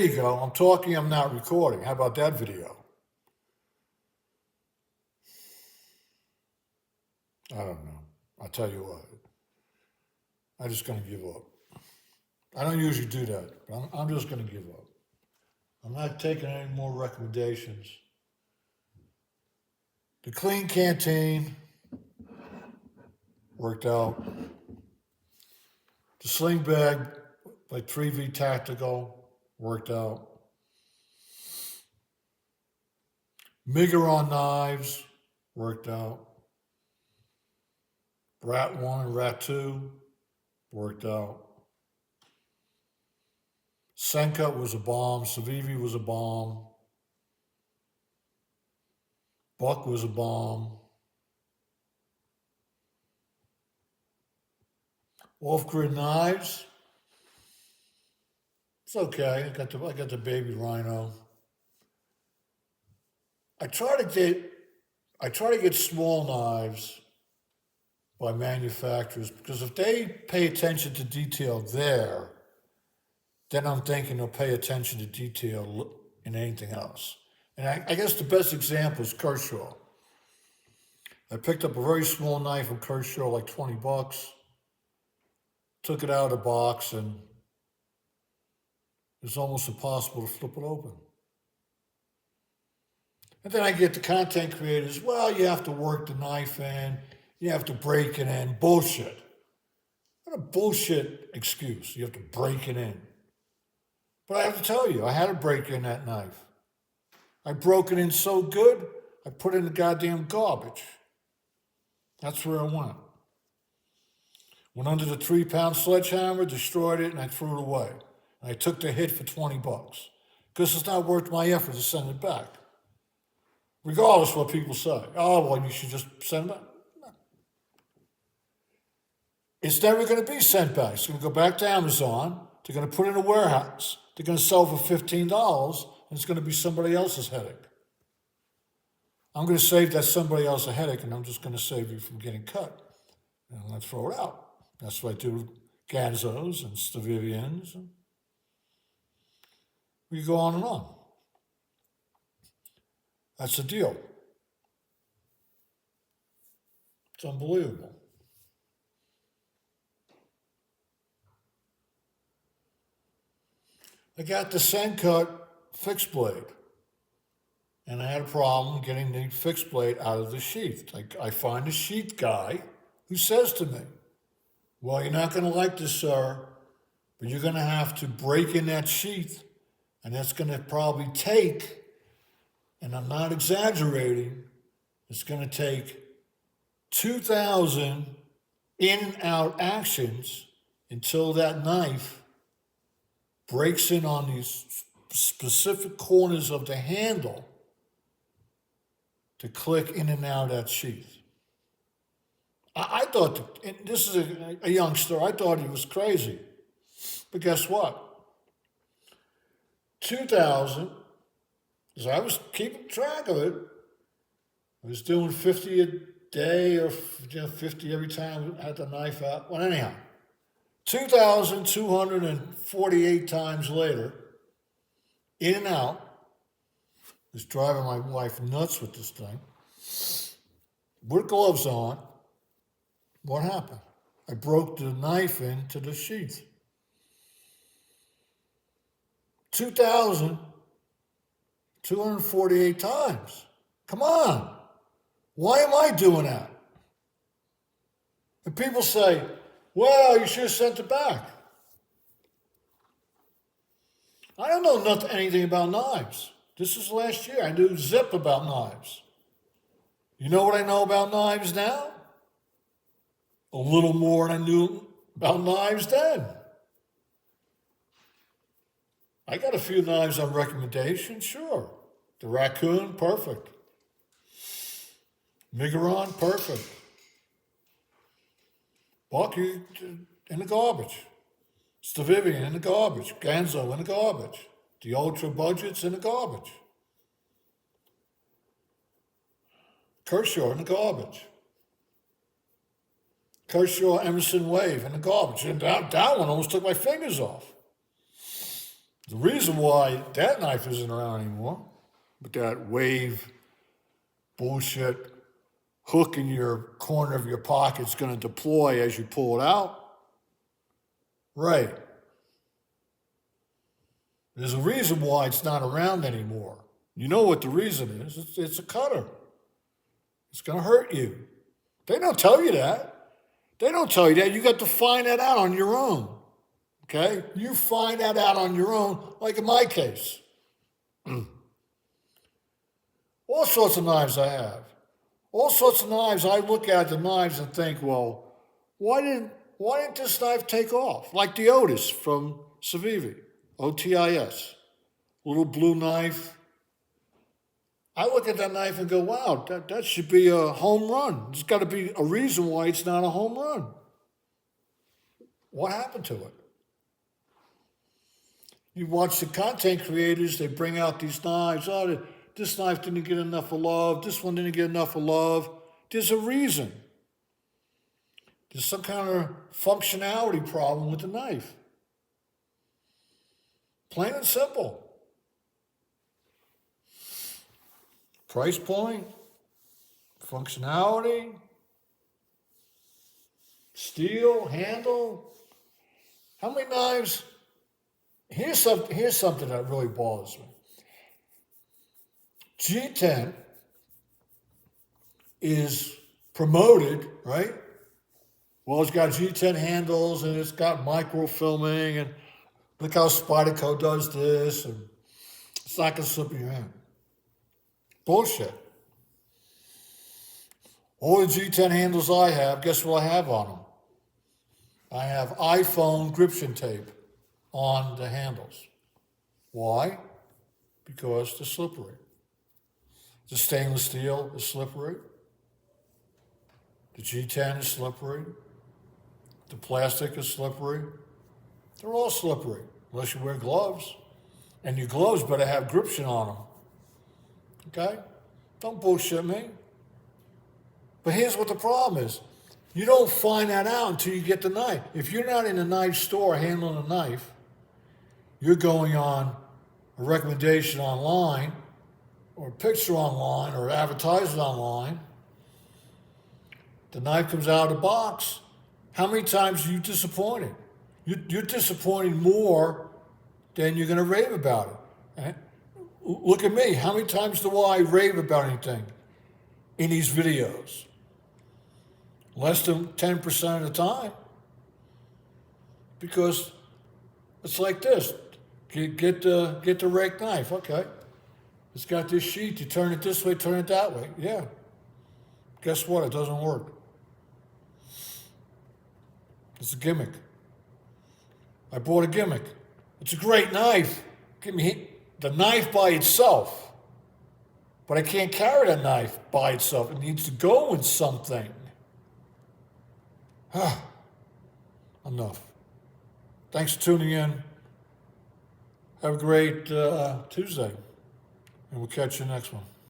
There you go. I'm talking, I'm not recording. How about that video? I don't know. I'll tell you what. I'm just going to give up. I don't usually do that, but I'm just going to give up. I'm not taking any more recommendations. The Clean Canteen worked out. The Sling Bag by 3V Tactical worked out. Miguron Knives worked out. Rat 1 and Rat 2 worked out. Sencut was a bomb. Civivi was a bomb. Buck was a bomb. Off-grid knives. It's okay. I got the baby Rhino. I try to get small knives by manufacturers because if they pay attention to detail there, then I'm thinking they'll pay attention to detail in anything else. And I guess the best example is Kershaw. I picked up a very small knife from Kershaw, like $20. Took it out of the box, and it's almost impossible to flip it open. And then I get the content creators, well, you have to work the knife in, you have to break it in. Bullshit. What a bullshit excuse. You have to break it in. But I have to tell you, I had to break in that knife. I broke it in so good, I put it in the goddamn garbage. That's where I went. Went under the 3-pound sledgehammer, destroyed it, and I threw it away. And I took the hit for $20 because it's not worth my effort to send it back. Regardless of what people say. Oh, well, you should just send it back. No. It's never going to be sent back. It's going to go back to Amazon. They're going to put it in a warehouse. They're going to sell for $15, and it's going to be somebody else's headache. I'm going to save that somebody else a headache, and I'm just going to save you from getting cut. And I'm going to throw it out. That's what I do with Ganzos and Stavivians. And we go on and on. That's the deal. It's unbelievable. I got the Sencut fixed blade, and I had a problem getting the fixed blade out of the sheath. I find a sheath guy who says to me, well, you're not going to like this, sir, but you're going to have to break in that sheath, and that's going to probably take, and I'm not exaggerating, it's going to take 2,000 in and out actions until that knife breaks in on these specific corners of the handle to click in and out of that sheath. I thought, and this is a youngster, I thought he was crazy. But guess what? 2,000, as I was keeping track of it, I was doing 50 a day or 50 every time I had the knife out. Well, anyhow, 2,248 times later, in and out, was driving my wife nuts with this thing. With gloves on, what happened? I broke the knife into the sheath. 2,248 times. Come on. Why am I doing that? And people say, well, you should have sent it back. I don't know anything about knives. This is last year. I knew zip about knives. You know what I know about knives now? A little more than I knew about knives then. I got a few knives on recommendation, sure. The Raccoon, perfect. Miguron, perfect. Buck, in the garbage. Stavivian in the garbage. Ganzo in the garbage. The Ultra Budgets in the garbage. Kershaw in the garbage. Kershaw Emerson Wave in the garbage. And that one almost took my fingers off. The reason why that knife isn't around anymore, with that wave bullshit hook in your corner of your pocket is going to deploy as you pull it out. Right. There's a reason why it's not around anymore. You know what the reason is. It's a cutter. It's going to hurt you. They don't tell you that. They don't tell you that. You got to find that out on your own. Okay? You find that out on your own, like in my case. All sorts of knives I have. All sorts of knives. I look at the knives and think, well, why didn't this knife take off? Like the Otis from Civivi, OTIS, little blue knife. I look at that knife and go, wow, that should be a home run. There's got to be a reason why it's not a home run. What happened to it? You watch the content creators, they bring out these knives. Oh, this knife didn't get enough of love. This one didn't get enough of love. There's a reason. There's some kind of functionality problem with the knife. Plain and simple. Price point, functionality, steel, handle. How many knives? Here's something that really bothers me. G10 is promoted, right? Well, it's got G10 handles and it's got microfilming and look how Spyderco does this and it's not going to slip in your hand. Bullshit. All the G10 handles I have, guess what I have on them? I have iPhone gription tape on the handles. Why? Because they're slippery. The stainless steel is slippery. The G10 is slippery. The plastic is slippery. They're all slippery, unless you wear gloves. And your gloves better have gription on them. Okay? Don't bullshit me. But here's what the problem is. You don't find that out until you get the knife. If you're not in a knife store handling a knife, you're going on a recommendation online or a picture online or advertisement online. The knife comes out of the box. How many times are you disappointed? You're disappointed more than you're going to rave about it. Look at me. How many times do I rave about anything in these videos? Less than 10% of the time. Because it's like this. Get the rake knife. Okay. It's got this sheath. You turn it this way, turn it that way. Yeah. Guess what? It doesn't work. It's a gimmick. I bought a gimmick. It's a great knife. Give me the knife by itself. But I can't carry that knife by itself. It needs to go in something. Enough. Thanks for tuning in. Have a great Tuesday. And we'll catch you next one.